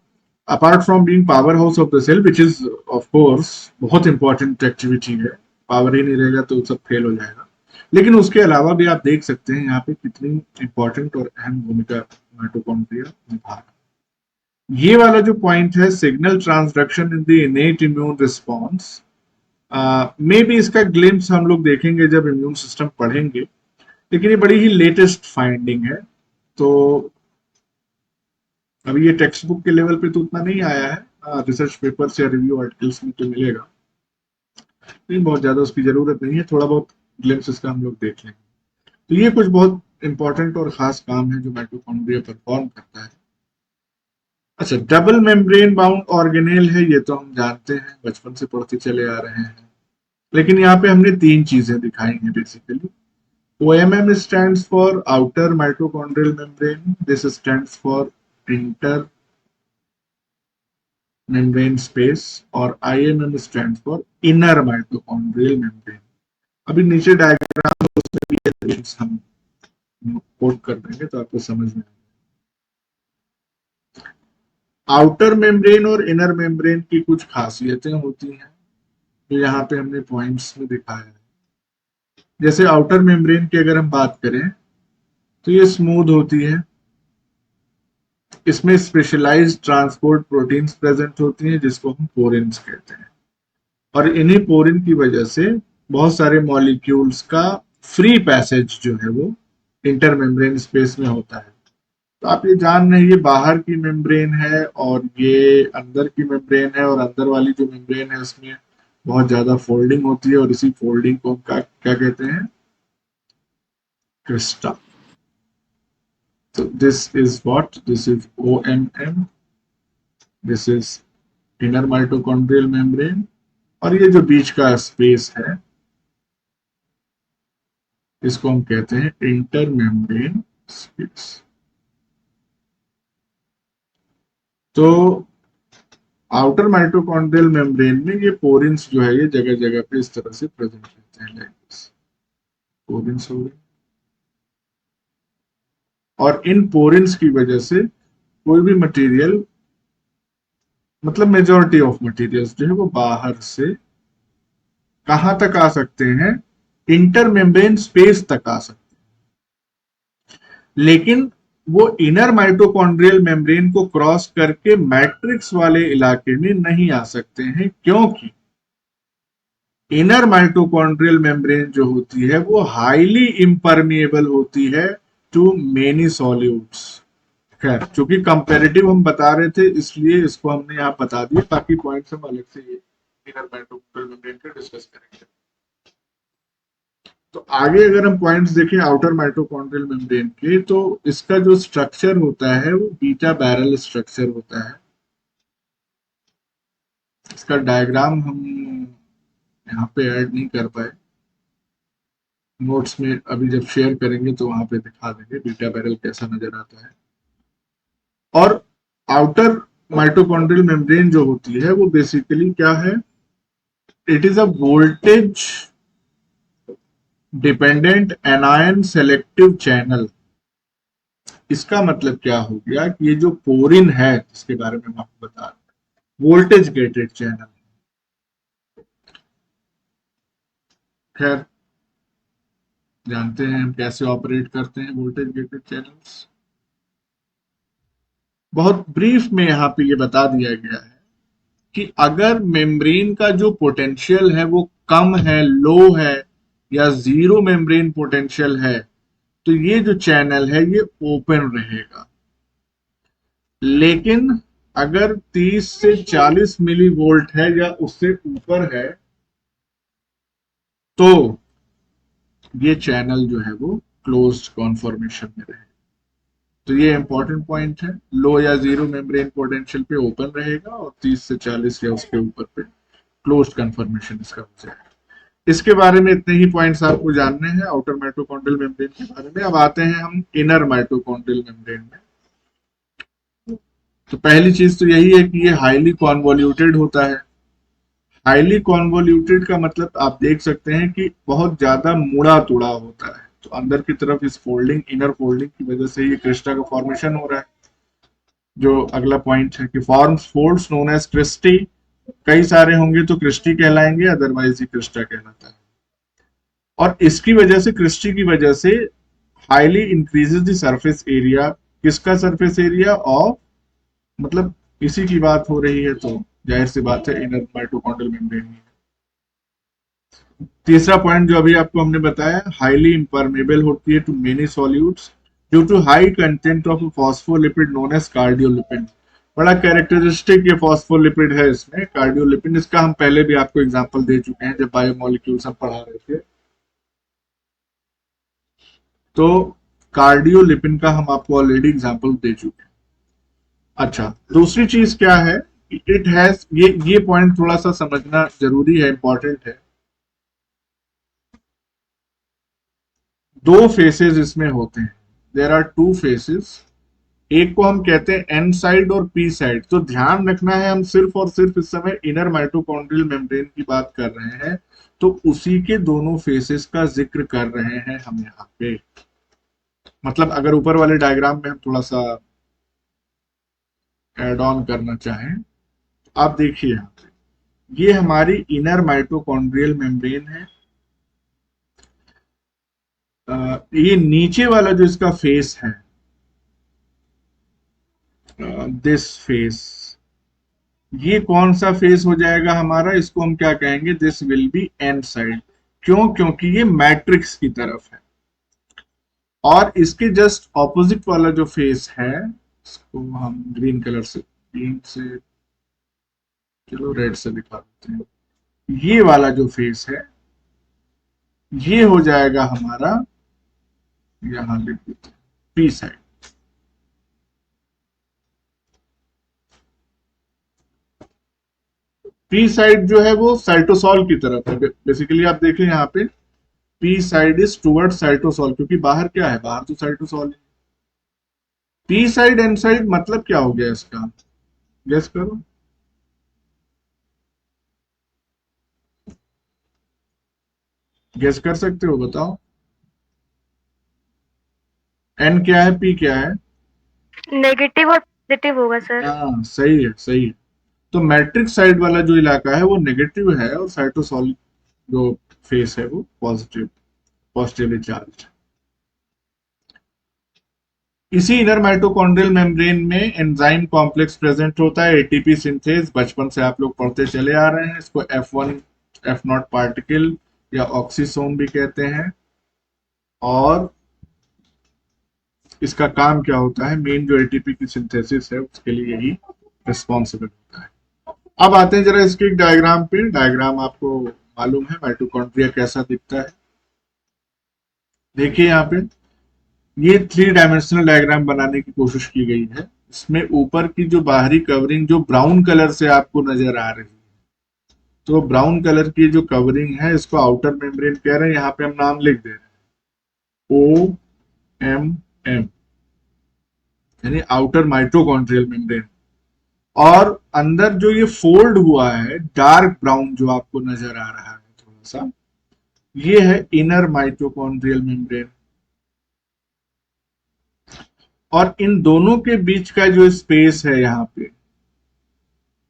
apart from being power house of the cell, which is of course बहुत इंपॉर्टेंट एक्टिविटी है, पावर ही नहीं रहेगा तो सब फेल हो जाएगा, लेकिन उसके अलावा भी आप देख सकते हैं यहाँ पे कितनी इंपॉर्टेंट और अहम भूमिका माइटोकॉन्ड्रिया निभा रहा है। ये वाला जो पॉइंट है, signal transduction in the इनेट immune response, may be इसका ग्लिम्स हम लोग देखेंगे जब इम्यून सिस्टम पढ़ेंगे, लेकिन ये बड़ी ही लेटेस्ट फाइंडिंग है। तो अभी ये टेक्स्ट बुक के लेवल पे तो उतना नहीं आया है, रिसर्च पेपर्स या रिव्यू आर्टिकल्स में तो मिलेगा, लेकिन बहुत ज्यादा उसकी जरूरत नहीं है, थोड़ा बहुत ग्लिम्स इसका हम लोग देख लेंगे। तो ये कुछ बहुत इंपॉर्टेंट और खास काम है जो माइटोकॉन्ड्रिया परफॉर्म करता है। अच्छा, डबल मेम्ब्रेन बाउंड ऑर्गेनेल है, ये तो हम जानते हैं, बचपन से पढ़ते चले आ रहे हैं, लेकिन यहाँ पे हमने तीन चीजें दिखाई हैं basically. OMM stands for outer mitochondrial membrane. This stands for inter membrane space, और IMM stands for inner mitochondrial membrane. अभी नीचे डायग्राम हम कोट कर देंगे तो आपको समझ में आएगा। आउटर मेम्ब्रेन और इनर मेम्ब्रेन की कुछ खासियतें होती हैं जो यहाँ पे हमने पॉइंट्स में दिखाया है। जैसे आउटर मेम्ब्रेन की अगर हम बात करें तो ये स्मूथ होती है, इसमें स्पेशलाइज्ड ट्रांसपोर्ट प्रोटीन्स प्रेजेंट होती हैं जिसको हम पोरिन्स कहते हैं, और इन्हीं पोरिन की वजह से बहुत सारे मॉलिक्यूल्स का फ्री पैसेज जो है वो इंटर मेम्ब्रेन स्पेस में होता है। तो आप ये जान रहे हैं, ये बाहर की मेम्ब्रेन है और ये अंदर की मेम्ब्रेन है, और अंदर वाली जो मेम्ब्रेन है उसमें बहुत ज्यादा फोल्डिंग होती है, और इसी फोल्डिंग को हम क्या कहते हैं? Crysta. So this is what? This is OMM. This is inner mitochondrial membrane. और ये जो बीच का स्पेस है इसको हम कहते हैं इंटर मेम्ब्रेन स्पेस। तो आउटर माइटोकॉन्ड्रियल मेम्ब्रेन में ये पोरिन्स जो है ये जगह जगह पे इस तरह से प्रेजेंट रहते हैं, लाइक दिस पोरिन्स हो गए, और इन पोरिन्स की वजह से कोई भी मटेरियल, मतलब मेजॉरिटी ऑफ मटेरियल्स जो है वो बाहर से कहां तक आ सकते हैं? इंटर मेम्ब्रेन स्पेस तक आ सकते हैं, लेकिन वो इनर माइटोकॉन्ड्रियल मेम्ब्रेन को क्रॉस करके मैट्रिक्स वाले इलाके में नहीं आ सकते हैं, क्योंकि इनर माइटोकॉन्ड्रियल मेम्ब्रेन जो होती है वो हाईली इम्परमिएबल होती है टू मेनी सॉल्यूट्स। खैर, चूंकि कंपैरेटिव हम बता रहे थे इसलिए इसको हमने यहाँ बता दिया, बाकी पॉइंट्स हम अलग से ये इनर माइटोकॉन्ड्रियल मेम्ब्रेन के डिस्कस करेंगे। तो आगे अगर हम पॉइंट्स देखें आउटर माइटोकॉन्ड्रियल मेम्ब्रेन के, तो इसका जो स्ट्रक्चर होता है वो बीटा बैरल स्ट्रक्चर होता है। इसका डायग्राम हम यहाँ पे ऐड नहीं कर पाए, नोट्स में अभी जब शेयर करेंगे तो वहां पे दिखा देंगे बीटा बैरल कैसा नजर आता है। और आउटर माइटोकॉन्ड्रियल मेम्ब्रेन जो होती है वो बेसिकली क्या है? It is a voltage dependent anion selective channel. इसका मतलब क्या हो गया कि ये जो पोरिन है जिसके बारे में हम आपको बता रहे हैं, वोल्टेज गेटेड चैनल। खैर, जानते हैं हम कैसे ऑपरेट करते हैं वोल्टेज गेटेड चैनल्स। बहुत ब्रीफ में यहाँ पे ये बता दिया गया है कि अगर मेम्ब्रेन का जो पोटेंशियल है वो कम है, लो है, या जीरो मेम्ब्रेन पोटेंशियल है, तो ये जो चैनल है ये ओपन रहेगा। लेकिन अगर 30 से 40 मिली वोल्ट है या उससे ऊपर है तो ये चैनल जो है वो क्लोज्ड कॉन्फॉर्मेशन में रहेगा। तो ये इंपॉर्टेंट पॉइंट है, लो या जीरो मेम्ब्रेन पोटेंशियल पे ओपन रहेगा और 30 से 40 या उसके ऊपर पे क्लोज्ड कन्फर्मेशन इसका हो जाएगा। इसके बारे में इतने ही पॉइंट्स आपको जानने हैं आउटर माइटोकॉन्ड्रियल मेम्ब्रेन के बारे में। अब आते हैं हम इनर माइटोकॉन्ड्रियल मेम्ब्रेन में। तो पहली चीज तो यही है कि ये हाईली कॉन्वोल्यूटेड होता है। हाईली कॉन्वोल्यूटेड का मतलब आप देख सकते हैं कि बहुत ज्यादा मुड़ा तुड़ा होता है। तो अंदर की तरफ इस फोल्डिंग, इनर फोल्डिंग की वजह से ये क्रिस्टा का फॉर्मेशन हो रहा है। जो अगला पॉइंट है कि forms folds known as cristae. कई सारे होंगे तो क्रिस्टी कहलाएंगे, अदरवाइज ये क्रिस्टा कहलाता है। और इसकी वजह से, क्रिस्टी की वजह से, highly increases the surface area. किसका सरफेस एरिया? ऑफ, मतलब इसी की बात हो रही है तो जाहिर सी बात है इनर माइटोकॉन्ड्रियल मेम्ब्रेन। तीसरा पॉइंट जो अभी आपको हमने बताया, हाईली इम्परमेबल होती है to many solutes due to high content of phospholipid known as cardiolipid. बड़ा कैरेक्टरिस्टिक ये फॉस्फोलिपिड है इसमें, कार्डियोलिपिड। इसका हम पहले भी आपको एग्जांपल दे चुके हैं जब बायोमोलिक्यूल्स हम पढ़ा रहे थे। तो कार्डियोलिपिन का हम आपको ऑलरेडी एग्जांपल दे चुके हैं। अच्छा, दूसरी चीज क्या है? इट हैज, ये पॉइंट थोड़ा सा समझना जरूरी है, इंपॉर्टेंट है। दो फेसेस इसमें होते हैं। There are two faces. एक को हम कहते हैं एन साइड और पी साइड। तो ध्यान रखना है, हम सिर्फ और सिर्फ इस समय इनर माइटोकॉन्ड्रियल मेम्ब्रेन की बात कर रहे हैं, तो उसी के दोनों फेसेस का जिक्र कर रहे हैं हम यहाँ पे। मतलब अगर ऊपर वाले डायग्राम में हम थोड़ा सा एड ऑन करना चाहें, आप देखिए यहाँ पे ये हमारी इनर माइटोकॉन्ड्रियल मेम्ब्रेन है। ये नीचे वाला जो इसका फेस है, दिस फेस, ये कौन सा फेस हो जाएगा हमारा? इसको हम क्या कहेंगे? This will be N side. क्यों? क्योंकि ये मैट्रिक्स की तरफ है। और इसके जस्ट ऑपोजिट वाला जो फेस है, इसको हम ग्रीन कलर से, ग्रीन से, चलो रेड से दिखा देते हैं। ये वाला जो फेस है, ये हो जाएगा हमारा, यहां लिख देते हैं, पी साइड। पी साइड जो है वो साइटोसॉल की तरफ है। बेसिकली आप देखें यहाँ पे, P side is toward cytosol, क्योंकि बाहर क्या है? बाहर तो साइटोसॉल है। पी साइड एन साइड मतलब क्या हो गया इसका? गेस करो। गेस कर सकते हो? बताओ। एन क्या है, पी क्या है? नेगेटिव और पॉजिटिव होगा सर। हाँ, सही है, सही है। तो मैट्रिक्स साइड वाला जो इलाका है वो नेगेटिव है, और साइटोसॉल जो फेस है वो पॉजिटिव, पॉजिटिवली चार्ज। इसी इनर माइटोकॉन्ड्रियल मेम्ब्रेन में एंजाइम कॉम्प्लेक्स प्रेजेंट होता है, एटीपी सिंथेज। बचपन से आप लोग पढ़ते चले आ रहे हैं इसको। F1 F0 पार्टिकल या ऑक्सीसोम भी कहते हैं। और इसका काम क्या होता है? मेन जो एटीपी की सिंथेसिस है उसके लिए यही रिस्पॉन्सिबल होता है। अब आते हैं जरा इसके एक डायग्राम पे। डायग्राम आपको मालूम है माइटोकॉन्ड्रिया कैसा दिखता है। देखिए यहाँ पे, ये 3 डायमेंशनल डायग्राम बनाने की कोशिश की गई है। इसमें ऊपर की जो बाहरी कवरिंग जो ब्राउन कलर से आपको नजर आ रही है, तो ब्राउन कलर की जो कवरिंग है इसको आउटर मेम्ब्रेन कह रहे हैं। यहाँ पे हम नाम लिख दे रहे हैं OMM, यानी आउटर माइटोकॉन्ड्रियल मेम्ब्रेन। और अंदर जो ये फोल्ड हुआ है डार्क ब्राउन जो आपको नजर आ रहा है थोड़ा सा, ये है इनर माइटोकॉन्ड्रियल मेम्ब्रेन। और इन दोनों के बीच का जो स्पेस है यहाँ पे,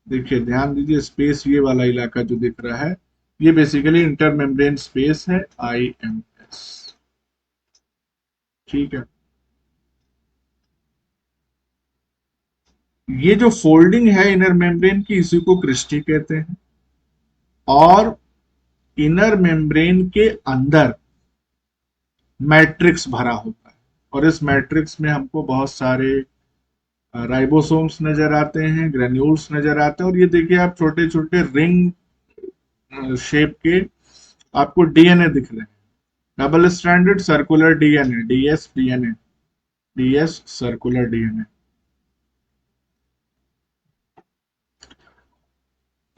देखिए ध्यान दीजिए, स्पेस ये वाला इलाका जो दिख रहा है, ये बेसिकली इंटर मेम्ब्रेन स्पेस है, IMS। ठीक है। ये जो फोल्डिंग है इनर मेम्ब्रेन की, इसी को क्रिस्टी कहते हैं। और इनर मेम्ब्रेन के अंदर मैट्रिक्स भरा होता है, और इस मैट्रिक्स में हमको बहुत सारे राइबोसोम्स नजर आते हैं, ग्रेन्यूल्स नजर आते हैं। और ये देखिए आप, छोटे छोटे रिंग शेप के आपको डीएनए दिख रहे हैं, double stranded circular DNA, DS circular DNA.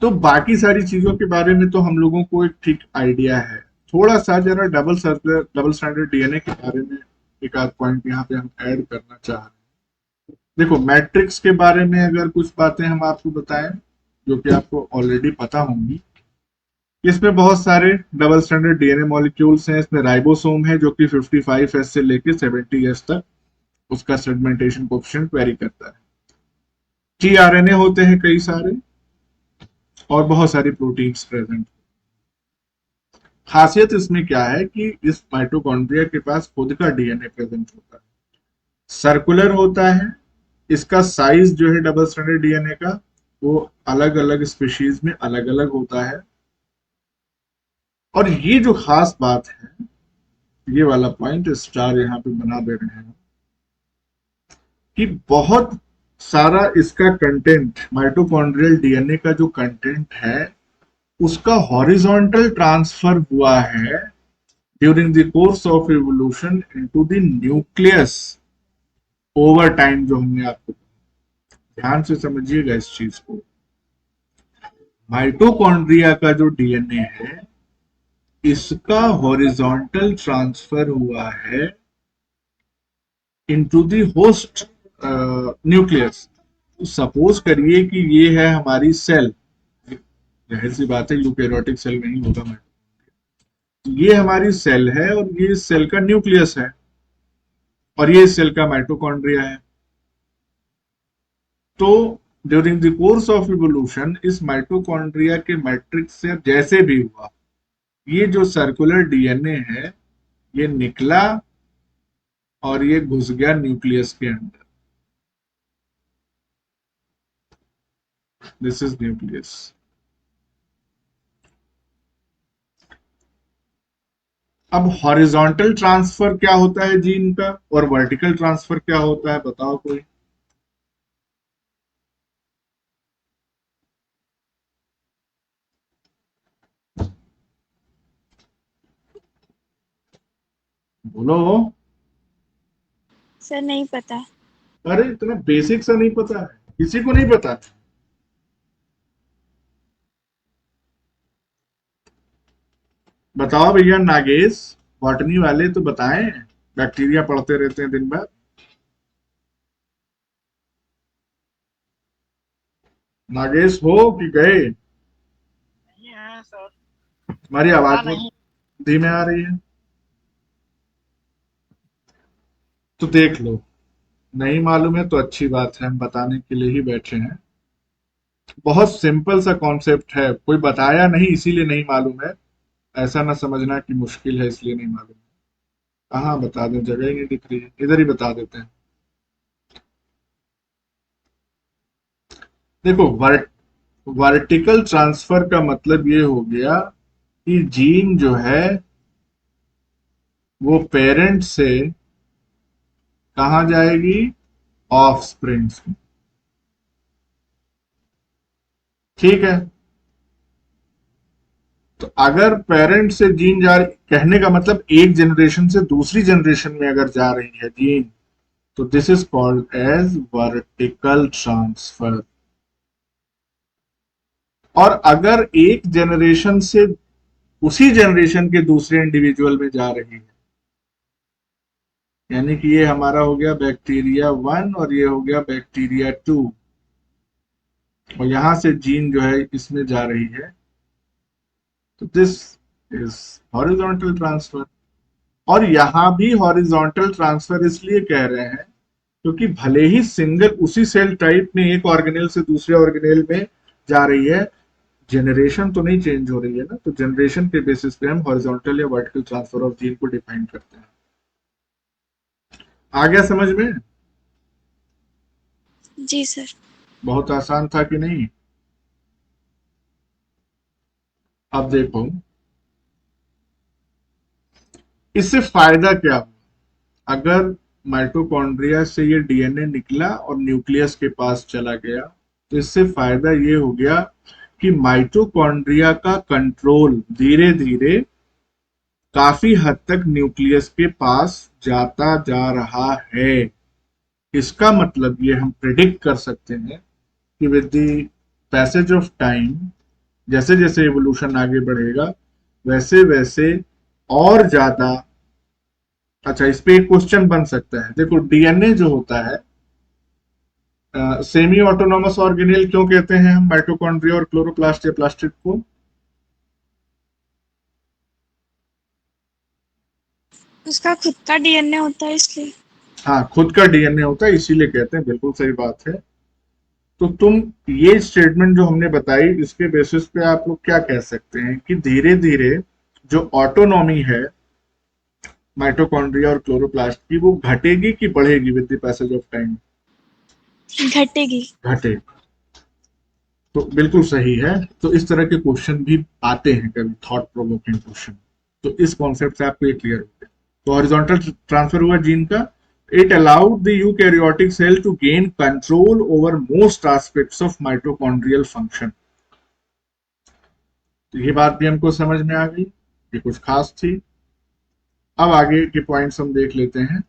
तो बाकी सारी चीजों के बारे में तो हम लोगों को एक ठीक आइडिया है। थोड़ा सा जरा डबल स्टैंडर्ड डीएनए के बारे में एक आध पॉइंट यहाँ पे हम ऐड करना चाह रहे हैं। देखो, मैट्रिक्स के बारे में अगर कुछ बातें हम आपको बताएं जो कि आपको ऑलरेडी पता होंगी, इसमें बहुत सारे डबल स्टैंडर्ड डीएनए मॉलिक्यूल्स हैं। इसमें राइबोसोम है जो कि 55S से लेके 70S तक उसका सेगमेंटेशन कोएफिशिएंट वेरी करता है। टीआरएनए होते हैं कई सारे, और बहुत सारी प्रोटीन्स प्रेजेंट। खासियत इसमें क्या है कि इस माइटोकॉन्ड्रिया के पास खुद का डीएनए प्रेजेंट होता है, सर्कुलर होता है। इसका साइज जो है डबल स्टैंडर्ड डीएनए का वो अलग अलग स्पीशीज में अलग अलग होता है। और ये जो खास बात है, ये वाला पॉइंट स्टार यहाँ पे बना दे रहे हैं कि बहुत सारा इसका कंटेंट, माइटोकॉन्ड्रियल डीएनए का जो कंटेंट है उसका हॉरिजॉन्टल ट्रांसफर हुआ है during the course of evolution into the nucleus over time. जो हमने आपको, ध्यान से समझिएगा इस चीज को, माइटोकॉन्ड्रिया का जो डीएनए है इसका हॉरिजॉन्टल ट्रांसफर हुआ है into the host nucleus. Suppose करिए कि ये है हमारी सेल, जाहिर सी बात है यूकैरियोटिक सेल नहीं होगा मैं, ये हमारी सेल है और ये इस सेल का न्यूक्लियस है और ये इस सेल का माइटोकॉन्ड्रिया है। तो during the course of evolution इस माइटोकॉन्ड्रिया के मैट्रिक्स से जैसे भी हुआ, ये जो सर्कुलर डीएनए है ये निकला और ये घुस गया न्यूक्लियस के अंदर। This is nucleus. अब हॉरिजॉन्टल ट्रांसफर क्या होता है जीन का और वर्टिकल ट्रांसफर क्या होता है, बताओ कोई। बोलो। सर नहीं पता। अरे इतना बेसिक सा नहीं पता है, किसी को नहीं पता। बताओ भैया नागेश, बॉटनी वाले तो बताएं, बैक्टीरिया पढ़ते रहते हैं दिन भर। नागेश हो कि गए? नहीं है सर। हमारी आवाज पता बहुत नहीं। धीमे आ रही है, तो देख लो। नहीं मालूम है तो अच्छी बात है, हम बताने के लिए ही बैठे हैं। बहुत सिंपल सा कॉन्सेप्ट है, कोई बताया नहीं इसीलिए नहीं मालूम है, ऐसा ना समझना कि मुश्किल है इसलिए नहीं मालूम है। कहाँ बता दें, जगह ही नहीं दिख रही है, इधर ही बता देते हैं। देखो, वर्टिकल ट्रांसफर का मतलब ये हो गया कि जीन जो है वो पेरेंट से कहाँ जाएगी, ऑफस्प्रिंग्स में। ठीक है, तो अगर पेरेंट से जीन जा रही, कहने का मतलब एक जनरेशन से दूसरी जनरेशन में अगर जा रही है जीन, तो this is called as vertical transfer. और अगर एक जनरेशन से उसी जनरेशन के दूसरे इंडिविजुअल में जा रही है, यानी कि ये हमारा हो गया बैक्टीरिया 1 और ये हो गया बैक्टीरिया 2, और यहां से जीन जो है इसमें जा रही है, तो दिस इज हॉरिजॉन्टल ट्रांसफर। और यहां भी हॉरिजॉन्टल ट्रांसफर इसलिए कह रहे हैं क्योंकि भले ही सिंगल उसी सेल टाइप में एक ऑर्गेनेल से दूसरे ऑर्गेनेल में जा रही है, जनरेशन तो नहीं चेंज हो रही है ना, तो जनरेशन के बेसिस पे हम हॉरिजॉन्टल या वर्टिकल ट्रांसफर ऑफ जीन को डिफाइन करते हैं। आ गया समझ में? जी सर। बहुत आसान था कि नहीं? अब देखो इससे फायदा क्या हुआ। अगर माइटोकॉन्ड्रिया से ये डीएनए निकला और न्यूक्लियस के पास चला गया, तो इससे फायदा ये हो गया कि माइटोकॉन्ड्रिया का कंट्रोल धीरे धीरे काफी हद तक न्यूक्लियस के पास जाता जा रहा है। इसका मतलब ये हम प्रिडिक्ट कर सकते हैं कि with the passage of time जैसे जैसे एवोल्यूशन आगे बढ़ेगा वैसे वैसे और ज्यादा। अच्छा, इस पे एक क्वेश्चन बन सकता है। देखो, डीएनए जो होता है, सेमी ऑटोनॉमस ऑर्गेनेल क्यों कहते हैं हम माइटोकॉन्ड्रिया और क्लोरोप्लास्ट या प्लास्टिड को? उसका खुद का डीएनए होता है इसलिए। हाँ, खुद का डीएनए होता है इसीलिए कहते हैं, बिल्कुल सही बात है। तो तुम ये स्टेटमेंट जो हमने बताई, इसके बेसिस पे आप लोग क्या कह सकते हैं कि धीरे धीरे जो ऑटोनॉमी है माइटोकॉन्ड्रिया और क्लोरोप्लास्ट की, वो घटेगी कि बढ़ेगी with the passage of time? घटेगी। घटेगी। तो बिल्कुल सही है। तो इस तरह के क्वेश्चन भी आते हैं कभी, थॉट प्रोवोकिंग क्वेश्चन। तो इस कॉन्सेप्ट से आपको ये क्लियर हो गया। तो हॉरिजॉन्टल ट्रांसफर हुआ जीन का। It allowed the eukaryotic cell to gain control over most aspects of mitochondrial function. तो ये बात भी हमको समझ में आ गई, ये कुछ खास थी। अब आगे के पॉइंट्स हम देख लेते हैं।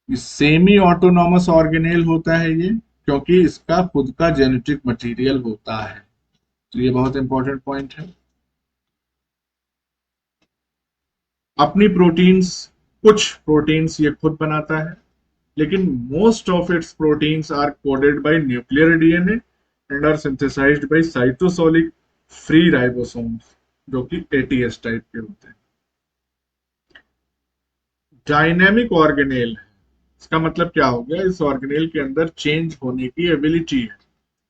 सेमी ऑटोनॉमस ऑर्गेनेल होता है ये, क्योंकि इसका खुद का जेनेटिक मटेरियल होता है। तो ये बहुत इंपॉर्टेंट पॉइंट है। अपनी प्रोटीन्स, कुछ प्रोटीन्स ये खुद बनाता है, लेकिन most of its proteins are coded by nuclear DNA and are synthesized by cytosolic free ribosomes, जो कि एटीएस टाइप के होते हैं। डायनेमिक ऑर्गेनेल है, इसका मतलब क्या हो गया? इस ऑर्गेनेल के अंदर चेंज होने की एबिलिटी है।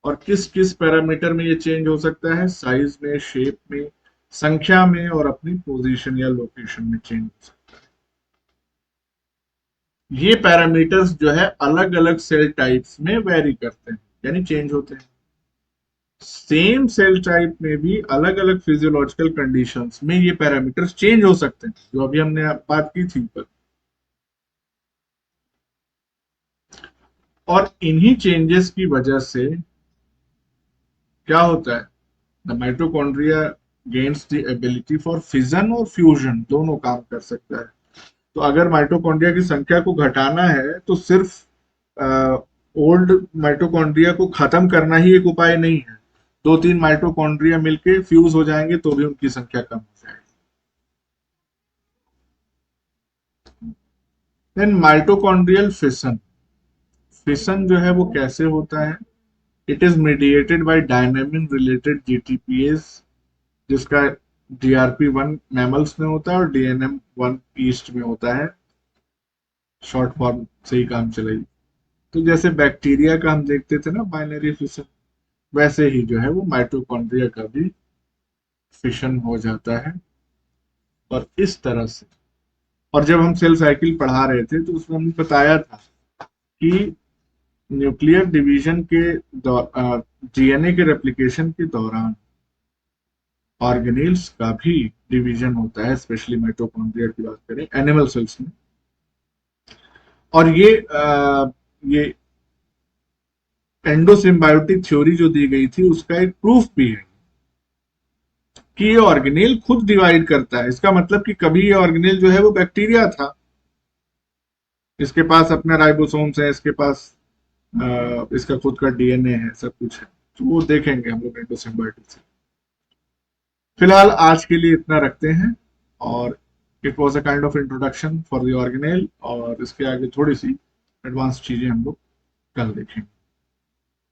और किस किस पैरामीटर में ये चेंज हो सकता है? साइज में, शेप में, संख्या में, और अपनी पोजीशन या लोकेशन में चेंज हो सकता है। ये पैरामीटर्स जो है अलग अलग सेल टाइप्स में वेरी करते हैं, यानी चेंज होते हैं। सेम सेल टाइप में भी अलग अलग फिजियोलॉजिकल कंडीशंस में ये पैरामीटर्स चेंज हो सकते हैं, जो अभी हमने बात की थी ऊपर। और इन्हीं चेंजेस की वजह से क्या होता है? The mitochondria gains the ability for fission और फ्यूजन, दोनों काम कर सकता है। तो अगर माइटोकॉन्ड्रिया की संख्या को घटाना है तो सिर्फ ओल्ड माइटोकॉन्ड्रिया को खत्म करना ही एक उपाय नहीं है। 2-3 माइटोकॉन्ड्रिया मिलके फ्यूज हो जाएंगे तो भी उनकी संख्या कम हो जाएगी। Then mitochondrial fission. फिशन जो है वो कैसे होता है? It is mediated by dynamin related GTPase, जिसका DRP1 मैमल्स में होता है और DNM1 ईस्ट में होता है। शॉर्ट फॉर्म से ही काम चलेगी। तो जैसे बैक्टीरिया का हम देखते थे ना बाइनरी फिशन, वैसे ही जो है वो माइटोकॉन्ड्रिया का भी फिशन हो जाता है। और इस तरह से, और जब हम सेल साइकिल पढ़ा रहे थे तो उसमें हमने बताया था कि न्यूक्लियर डिवीजन के डीएनए के रेप्लिकेशन के दौरान ऑर्गेनेल्स का भी डिवीजन होता है, स्पेशली माइटोकॉन्ड्रिया की बात करें एनिमल सेल्स में। और ये एंडोसिम्बायोटिक थ्योरी जो दी गई थी उसका एक प्रूफ भी है कि ये ऑर्गेनेल खुद डिवाइड करता है। इसका मतलब कि कभी ये ऑर्गेनेल जो है वो बैक्टीरिया था, इसके पास अपने राइबोसोम्स है, इसके पास इसका खुद का डीएनए है, सब कुछ है। तो वो देखेंगे हम लोग एंडोसिम्बायोटिक से। फिलहाल आज के लिए इतना रखते हैं। और it was a kind of introduction for the organelle, और इसके आगे थोड़ी सी एडवांस चीजें हम लोग कल देखेंगे।